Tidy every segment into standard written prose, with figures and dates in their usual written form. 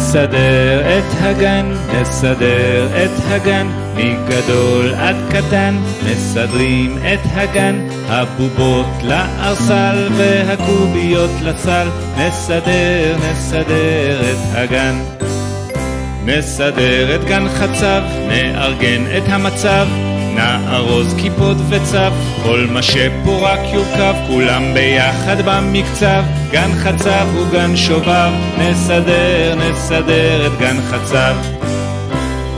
נסדר את הגן, נסדר את הגן, מגדול עד קטן, מסדרים את הגן, הבובות לארסל והקוביות לסל, נסדר, נסדר את הגן. נסדר את גן חצב, נארגן את המצב, נארוז כיפות וצף, כל מה שפורק יורכב, כולם ביחד במקצב, גן חצב וגן שובב, נסדר, נסדר את גן חצב.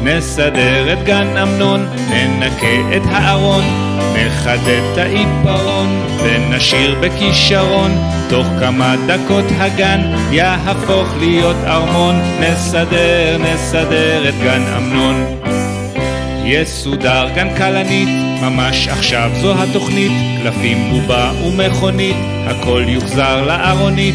נסדר את גן אמנון, ננקה את הארון, נחדד את העיפרון ונשאיר בכישרון, תוך כמה דקות הגן יהפוך להיות ארמון, נסדר, נסדר את גן אמנון. יסודר גן כלנית, ממש עכשיו זו התוכנית, קלפים בובה ומכונית, הכל יוחזר לארונית,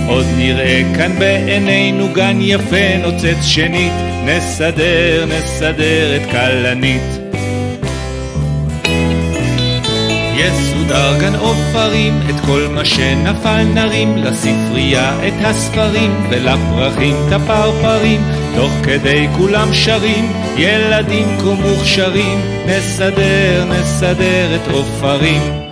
עוד נראה כאן בעינינו גן יפה נוצץ שנית, נסדר, נסדר את כלנית. יסודר גן עופרים, את כל מה שנפל נרים, לספרייה את הספרים ולפרחים את הפרפרים, תוך כדי כולם שרים, ילדים כה מוכשרים, נסדר, נסדר את עופרים.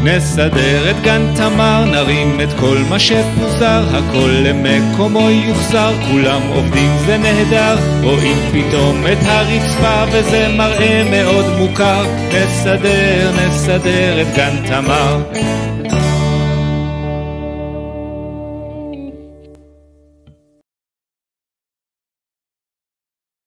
נסדר את גן תמר, נרים את כל מה שפוזר, הכל למקומו יוחזר, כולם עובדים זה נהדר, רואים פתאום את הרצפה וזה מראה מאוד מוכר, נסדר, נסדר את גן תמר.